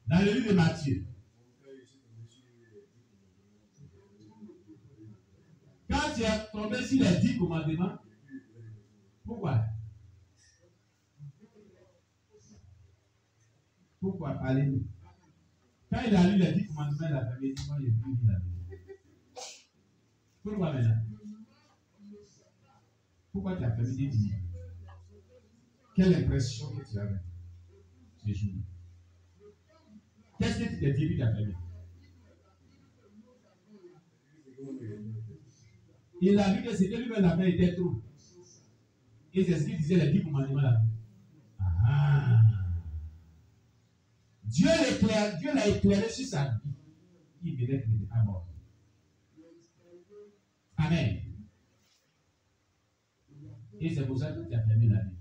Dans le livre de Matthieu. Quand tu es tombé sur les 10 commandements, pourquoi? Pourquoi? Parlez-nous. Quand il a lu les 10 commandements, il a fait dit, moi, il plus lu la Bible. Pourquoi maintenant? Pourquoi tu as fait des dîmes? Quelle impression que tu avais ce jour? Qu'est-ce que tu t'es dit que tu as fait? Il a vu que c'était lui-même la paix était trop. Et c'est ce qu'il disait les 10 commandements là. Ah. Dieu l'a éclairé sur sa vie. Il venait à mort. Amen. Et c'est pour ça que tu as fermé la vie.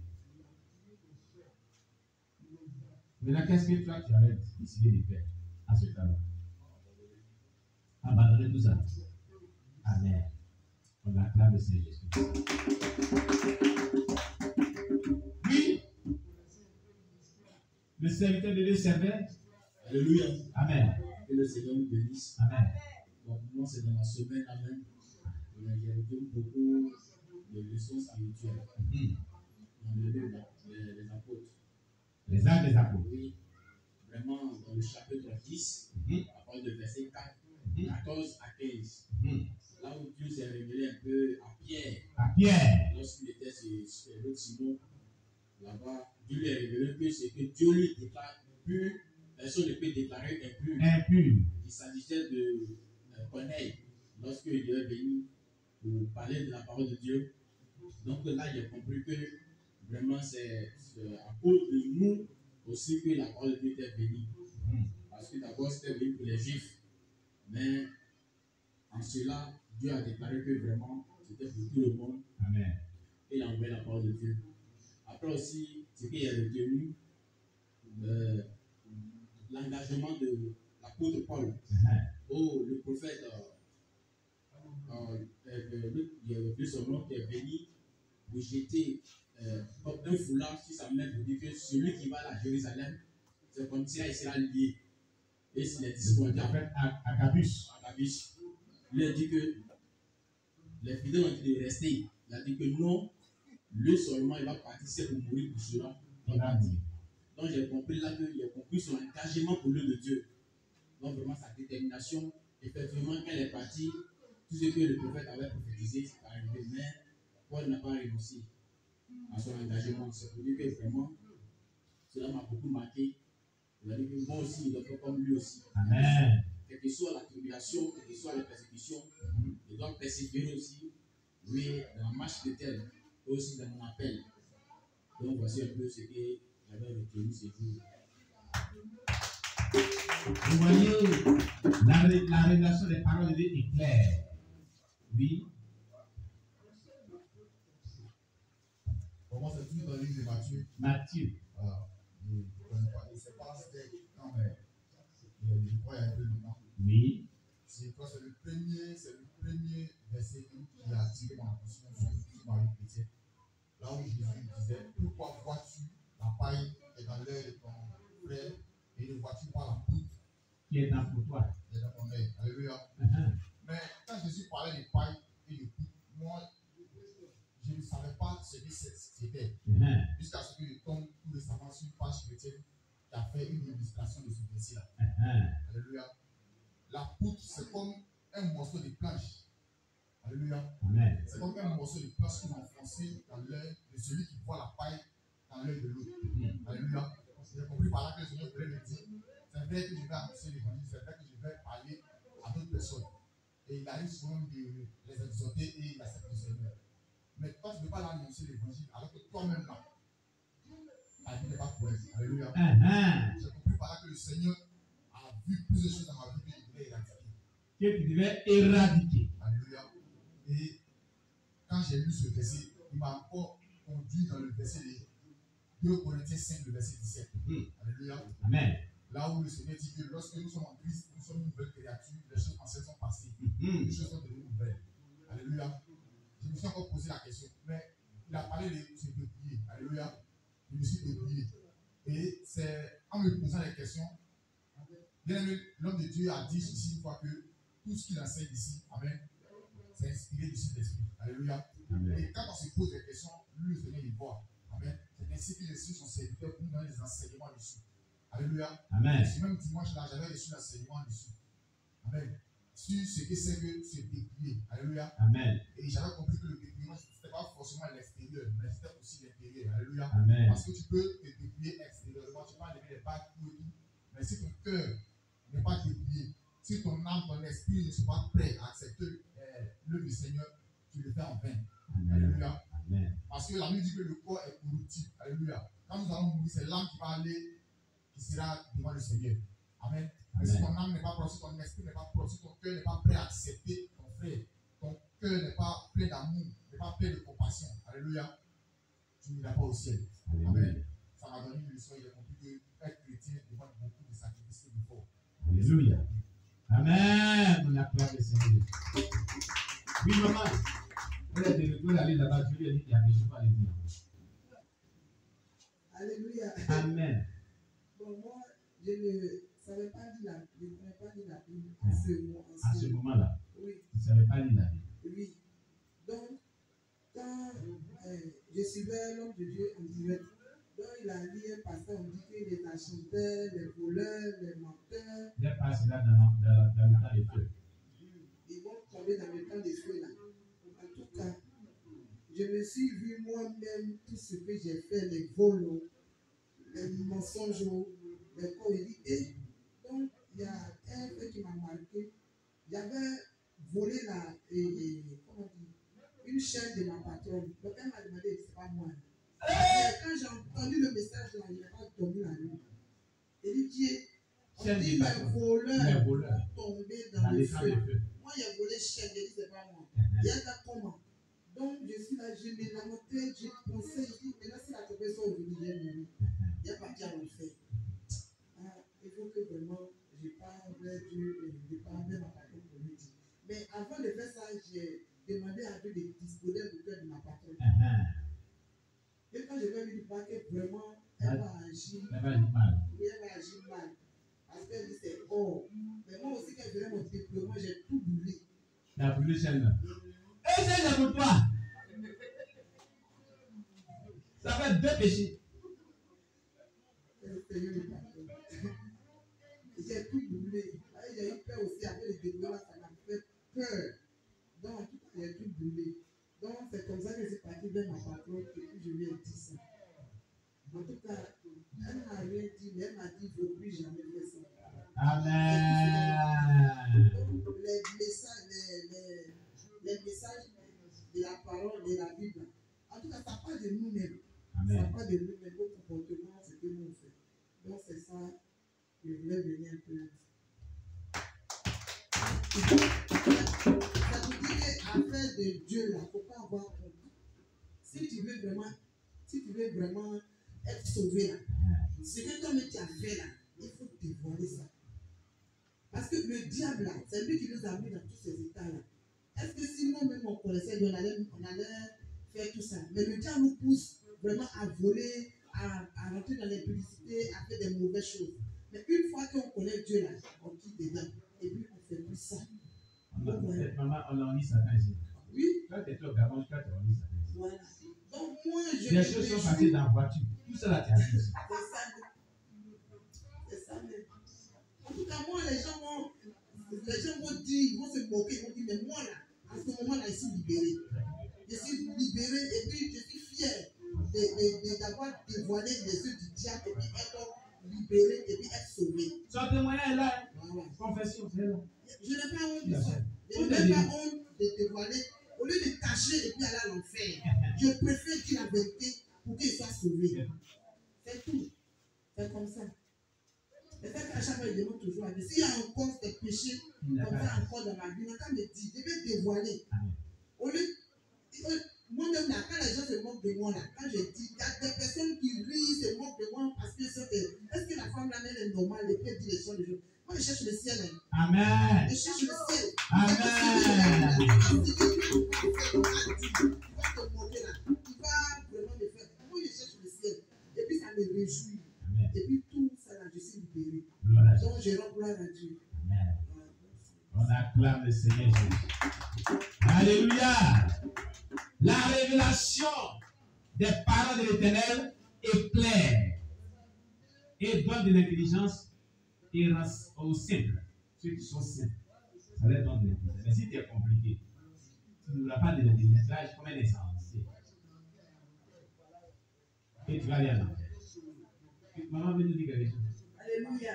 Maintenant, qu'est-ce que toi tu avais décidé de faire à ce temps-là? Abandonner tout ça. Amen. On acclame le Seigneur Jésus. Oui. Le serviteur de Dieu servait. Alléluia. Amen. Que le Seigneur nous bénisse. Amen. Bon, pour moi, c'est dans la semaine. Amen. J'ai retenu beaucoup de leçons spirituelles. Dans le livre des apôtres. Les actes des apôtres. Oui. Vraiment, dans le chapitre 10, à partir de verset 4, 14 à 15. Là où Dieu s'est révélé un peu à Pierre. À Pierre. Lorsqu'il était sur l'autre Simon, là-bas, Dieu lui a révélé que ce que Dieu lui déclare pur, personne ne peut déclarer impur. Impur. Il s'agissait de Corneille, lorsqu'il est venu pour parler de la parole de Dieu. Donc là, j'ai compris que vraiment c'est à cause de nous aussi que la parole de Dieu était venue. Parce que d'abord c'était venu pour les Juifs. Mais en cela, Dieu a déclaré que vraiment c'était pour tout le monde. Amen. Et il a envoyé la parole de Dieu. Après aussi, ce qui est retenu, l'engagement de l'apôtre Paul. Oh, le prophète, de son nom qui est venu pour jeter un foulard sur sa main pour dire que celui qui va à Jérusalem, c'est comme si il sera lié. Et s'il est disponible, en fait, Agabus. Il a dit que les fidèles ont dit de rester. Il a dit que non, lui seulement il va partir, c'est pour mourir pour cela. Donc j'ai compris là qu'il a compris son engagement pour l'œuvre de Dieu. Donc vraiment sa détermination. Effectivement, quand elle est partie, tout ce que le prophète avait prophétisé, c'est arrivé. Mais Paul n'a pas renoncé à son engagement. C'est pour dire que vraiment, cela m'a beaucoup marqué. Il a dit que moi aussi, il doit faire comme lui aussi. Amen. Quelle que soit la tribulation, quelle que soit la persécution, il doit persévérer aussi, oui, dans la marche de tel, et aussi dans mon appel. Donc voici un peu ce que j'avais retenu ce jour. Vous voyez, la révélation des paroles de Dieu est claire. Oui. Pour moi, c'est toujours dans le livre de Matthieu. Matthieu. Voilà. Et c'est pas quand je crois qu'il y a un peu de temps. Oui. C'est le premier verset qui a attiré mon attention sur Marie chrétienne. Là où Jésus disait, pourquoi vois-tu la paille est dans l'œil de ton frère et ne vois-tu pas la poutre qui est dans toi? Qui est dans ton œil. Alléluia. Mais quand Jésus parlait de paille et de poutre, moi, je ne savais pas ce que c'était. Jusqu'à ce que je tombe tout récemment sur une page chrétienne qui a fait une illustration de ce verset-là. Alléluia. La poutre, c'est comme un morceau de planche. Alléluia. C'est comme un morceau de planche qui est enfoncé dans l'œil de celui qui voit la paille dans l'œil de l'autre. Alléluia. J'ai compris par là que le Seigneur voulait me dire, c'est vrai que je vais annoncer l'évangile, c'est vrai que je vais parler à d'autres personnes. Et il arrive souvent de les exhorter et il accepte le Seigneur. Mais toi, tu ne peux pas l'annoncer l'évangile alors que toi-même là, ta vie n'est pas correcte. Alléluia. J'ai compris par là que le Seigneur a vu plusieurs choses dans ma vie que je devais éradiquer. Que tu devais éradiquer. Alléluia. Et quand j'ai lu ce verset, il m'a encore conduit dans le verset de 2 Corinthiens 5, le verset 17. Alléluia. Amen. Là où le Seigneur dit que lorsque nous sommes en Christ, nous sommes une nouvelle créature, les choses anciennes sont passées, les choses sont devenues nouvelles. Alléluia. Je me suis encore posé la question, mais il a parlé de prier. Alléluia. Je me suis débrouillé. Et c'est en me posant les questions, Bien aimé, l'homme de Dieu a dit ici une fois que tout ce qu'il enseigne ici, amen, c'est inspiré du Saint-Esprit. Alléluia. Et quand on se pose des questions, lui, le Seigneur, il voit. Amen. C'est ainsi qu'il reçu son serviteur pour nous donner des enseignements dessus. Alléluia. Amen. Ce même dimanche-là, j'avais reçu l'enseignement dessus. Amen. Sur ce que c'est que se déplier. Alléluia. Amen. Et j'avais compris que le dépliement, ce n'était pas forcément l'extérieur, mais c'était aussi l'intérieur. Alléluia. Amen. Parce que tu peux te déplier extérieurement, tu peux enlever les bacs et tout. Mais si ton cœur n'est pas déplié, si ton âme, ton esprit ne sont pas prêts à accepter l'œuvre du Seigneur, tu le fais en vain. Alléluia. Amen. Parce que la Bible dit que le corps est corruptible. Alléluia. Quand nous allons mourir, c'est l'âme qui va aller, qui sera devant le Seigneur. Amen. Mais si ton âme n'est pas propre, si ton esprit n'est pas propre, si ton cœur n'est pas prêt à accepter ton frère, ton cœur n'est pas plein d'amour, n'est pas plein de compassion, alléluia, tu n'iras pas au ciel. Amen. Ça m'a donné une leçon, il a compris que être chrétien demande beaucoup de sacrifices et d'efforts. Alléluia. Amen. On acclame le Seigneur. Oui, maman. Elle est de retour aller là-bas. Je lui ai dit qu'il y a des choses à aller dire. Alléluia. Amen. Bon, moi, je ne savais pas dire la Bible à À ce moment-là. Oui. Tu ne savais pas lire la Bible. Oui. Donc, quand je suivais l'homme de Dieu en direct, donc il a dit un pasteur, on dit que les acheteurs, les voleurs, les menteurs, Il est passé là dans le temps des feux. ils vont tomber dans le temps des feux là. En tout cas, je me suis vu moi-même tout ce que j'ai fait, les vols, les mensonges, les coédits. Et donc, il y a un fait qui m'a marqué. J'avais volé comment dire, une chaîne de ma patronne. Donc, elle m'a demandé, c'est pas moi. Et quand j'ai entendu le message là, il n'a pas dormi la nuit. Il dit, on dit les voleurs sont tombés dans le feu. Moi, j'ai volé chaîne, j'ai dit, c'est pas moi. Il y a comment? Donc, je suis là, je me lamentais, je pensais, je dis, maintenant, si la personne est venue, j'ai mouru. Il n'y a pas qu'à le faire. Il faut que vraiment, je parle Dieu, je parle ma patronne pour lui dire. Mais avant de faire ça, j'ai demandé à Dieu de disposer du cœur de ma patronne. Et quand je vais lui dire que vraiment, elle va agir mal. Oui, elle va agir mal. Parce qu'elle dit c'est or. Mais moi aussi, quand je faisais mon diplôme, j'ai tout brûlé. Tu as brûlé celle-là. Et celle-là pour toi. Ça fait 2 péchés. J'ai tout brûlé. J'ai eu peur aussi avec les diplômes, ça m'a fait peur. Donc, en tout cas, j'ai tout brûlé. Donc, c'est comme ça que je suis parti vers ma patronne et puis je lui ai dit ça. En tout cas, elle m'a rien dit, mais elle m'a dit, il ne faut plus jamais faire ça. Amen. Donc, les messages de la parole de la Bible, en tout cas, ça parle de nous-mêmes. Ça parle de nous-mêmes, notre comportement, ce que nous faisons. Donc, c'est ça que je voulais venir un peu. Ça vous dit qu'affaire de Dieu, là, il ne faut pas avoir honte. Si tu veux vraiment être sauvé, là, ce que toi-même tu as fait, là, il faut dévoiler ça. Parce que le diable, là, c'est lui qui nous a mis dans tous ces états-là. Est-ce que si nous-mêmes on connaissait, on allait faire tout ça? Mais le diable nous pousse vraiment à voler, à rentrer dans l'impudicité, à faire des mauvaises choses. Mais une fois qu'on connaît Dieu, là, on quitte dedans. Et puis on ne fait plus ça. Maman, on a envie Satan ici. Oui. Quand tu es au Gabon, tu as envie Satan ici. Voilà. Donc moi, je. Les choses sont passées dans la voiture. Tout ça là, tu as vu ici. C'est ça même. En tout cas, moi, les gens vont dire, ils vont se moquer, ils vont dire, mais moi là, à ce moment-là, je suis libéré. Je suis libéré et puis je suis fier d'avoir dévoilé les yeux du diable et puis être libéré et puis être sauvé. Son témoignage est là. Voilà. Confession, c'est là. Je n'ai pas honte de ça. Je n'ai pas honte de dévoiler. Au lieu de cacher et puis aller à l'enfer, je préfère dire la vérité pour qu'il soit sauvé. C'est tout. C'est comme ça. Et fait qu'à chaque fois, il demande toujours à Dieu. S'il y a encore des péchés comme ça encore dans ma vie, il n'a qu'à me dire, je vais dévoiler. Au lieu, moi-même, là, quand les gens se moquent de moi, là, quand je dis, il y a des personnes qui rient, se moquent de moi parce que est-ce que la femme là, elle est normale et qu'elle dit les choses de Dieu? Moi, je cherche le ciel. Hein. Amen. Je cherche le ciel. Amen. Il va te moquer là. Il va vraiment me faire. Moi, je cherche le ciel. Et puis, ça me réjouit. Et puis, tout ça là, je suis libéré. Gloire à Dieu. Donc, je rends gloire à Dieu. Amen. On acclame le Seigneur Jésus. Alléluia. La révélation des paroles de l'Éternel est claire et donne de l'intelligence et aux simples. Ceux qui sont simples, ça leur donne de l'intelligence. Mais si tu es compliqué, tu n'auras pas de l'intelligence. Là, je comme un insensé. Et tu vas aller à l'enfer. Maman veut nous dire quelque chose. Alléluia.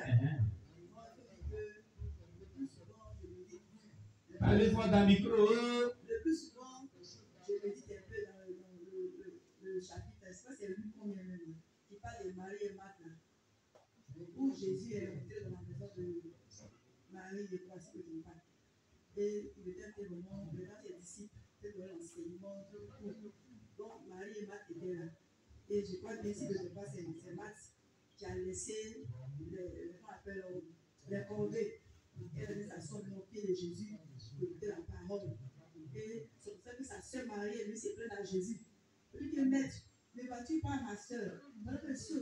Parlez fort dans le micro. Le plus souvent, je médite un peu dans le chapitre, c'est le combien même, qui parle de Marie et Marthe, où Jésus est rentré dans la maison de Marie et quoi, si je ne dis pas. Et il était vraiment, devant ses disciples, c'était dans l'enseignement, donc Marie et Marthe étaient là. Et je crois bien si je ne sais pas, c'est Marthe qui a laissé les corvées. Elle a mis sa soeur au pied de Jésus pour écouter la parole. Et c'est pour ça que sa soeur Marie, elle lui s'est plainte à Jésus. Elle lui dit, maître, ne vas-tu pas ma soeur? Pendant que je suis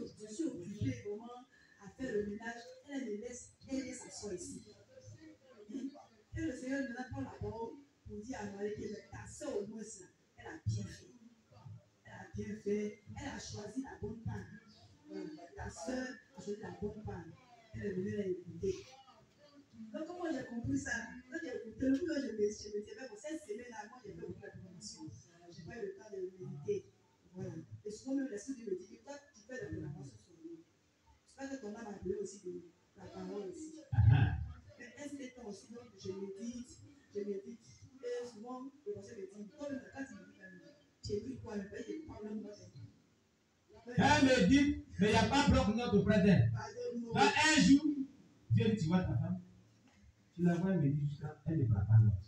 occupée vraiment à faire le ménage, elle me laisse aider sa soeur ici. Et le Seigneur me prend la parole pour dire à Marie que ta soeur au moins, elle a bien fait. Elle a bien fait. Elle a choisi la bonne part. Ta soeur a choisi la bonne part. Elle est venue l'écouter. Donc, comment j'ai compris ça? Quand j'ai écouté, le coup, je me disais, pour cette semaine-là, moi, j'ai fait beaucoup de promotion. Je n'ai pas eu le temps de méditer. Voilà. Et souvent, même l'esprit me dit que toi, tu fais de la promotion sur nous. J'espère que ton âme a appelé aussi de la parole aussi. Mais est-ce que toi aussi, donc, je médite. Et souvent, le conseil me dit, toi, quand tu me dis, tu écris quoi? Le pays est pas même. Elle me dit, mais il n'y a pas bloc-notes auprès d'elle. Là, un jour, Dieu dit, tu vois ta femme? Tu la vois, elle me dit, jusqu'à elle ne prend pas note.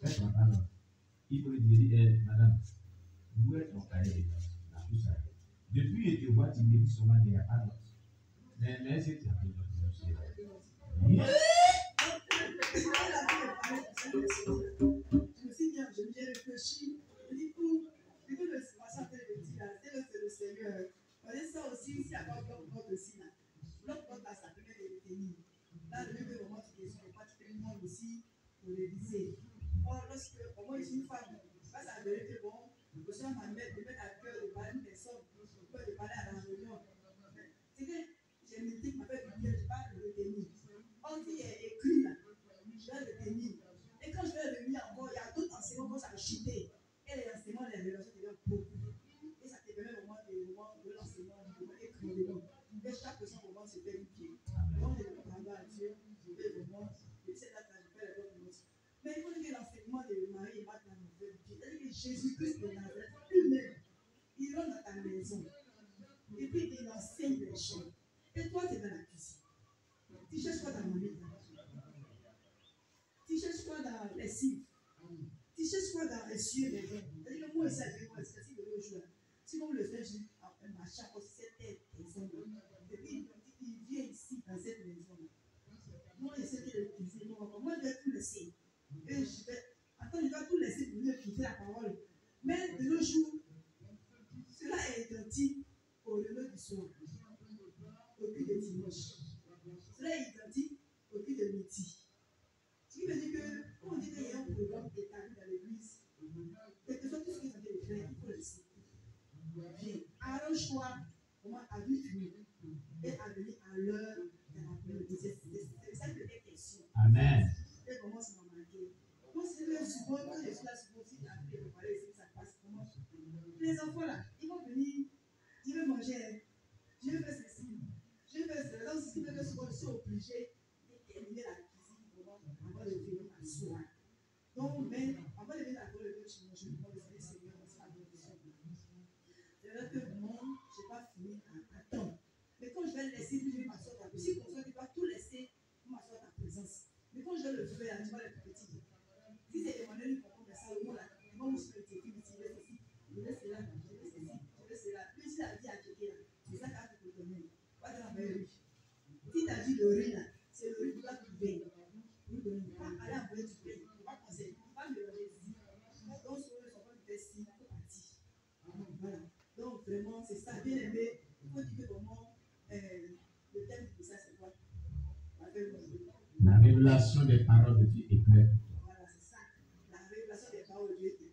Elle ne prend pas note. Il faut lui dire, madame, où est ton cahier de notes? Tout ça. Depuis que tu vois, tu me dis seulement qu'il n'y a pas de note. Mais c'est tu as pris note. Je me suis dit, j'ai réfléchi. Je dis, c'est que le santé de dire, c'est le Seigneur. On est ça aussi, ici, à part bloc-notes aussi. Bloc-notes, ça permet de retenir. Là, le lieu de moment, tu ne pas, tu fais une monde aussi pour réviser. Or, lorsque, pour moi, je suis une femme, face à la vérité, bon, je suis en train de mettre à cœur de parler à une personne, de parler à la réunion. C'est que j'ai médité, ma fête du bien, je ne vais pas le retenir. On dit écrit là, je vais le retenir. Et quand je vais le lire encore, il y a d'autres enseignements qui ont chuté. Et les enseignements, les révélations deviennent beaucoup. Et ça te permet vraiment de l'enseignement, de écrire dedans. Et chaque personne vraiment se fait une pied. Donc, je vais parler à Dieu, je vais vraiment, je sais là, je fais les bonnes choses. Mais il faut dire que l'enseignement de Marie et Marthe nous fait pied. C'est-à-dire que Jésus-Christ de Nazareth, lui-même, il rentre dans ta maison. Et puis, il enseigne les choses. Et toi, tu es dans la cuisine. Tu cherches quoi dans mon lit? Tu cherches quoi dans les cibles? Tu cherches quoi dans les cieux et les vents? C'est-à-dire que moi, ça, je vais voir, c'est facile de le jouer. Si vous le faites, un machin, c'était maison. Et puis, il vient ici, dans cette maison-là. Moi, je sais que le cuisine, moi, je vais tout laisser. Et je vais, attends, je dois tout laisser pour venir écouter la parole. Mais de nos jours, cela est identique au lever du soir, au culte de dimanche. Cela est identique au culte de midi. Ce qui veut dire que, quand on dit qu'il y a un programme établi dans l'église, quelque chose, tout ce que vous avez fait, il faut le laisser. Bien, arrange-toi, comment habituer et à venir à l'heure de la prière. C'est ça que les questions. Amen. Et comment ça m'a marqué. Moi, c'est que souvent, quand je suis là, souvent, si j'ai appris de parler, c'est que ça passe comment. Les enfants là, ils vont venir, je vais manger, je vais faire ceci, je vais faire cela. Donc, ce qui fait que souvent, je suis obligé de terminer la cuisine avant de venir m'asseoir. Donc, mais avant de venir à le je me dis, Seigneur, on sera bien sûr. C'est vrai que moi, je n'ai pas fini à temps. Mais quand je vais le laisser, je vais m'asseoir dans la cuisine. Si comme ça, tu dois tout laisser pour m'asseoir dans ta présence. Mais quand je vais le faire, tu vois les petits. Si c'est Emmanuel qui comprend ça, le mot là, moi, je suis petit, je laisse là, je laisse là. Lui, s'il a dit à quelqu'un là, c'est ça qu'il a fait pour donner. Pas dans la riz. Si tu as dit le riz là, c'est le riz que tu dois trouver. Pour lui donner. Pas aller envoyer du pain. Il ne faut pas penser. Il ne faut pas mélanger ici. Donc, souvent, ils sont pas du test, il faut partir. Voilà. Donc, vraiment, c'est ça. Bien aimé, il faut dire que vraiment, le thème La révélation des paroles de Dieu est claire pour toi. Voilà, c'est ça. La révélation des paroles de Dieu est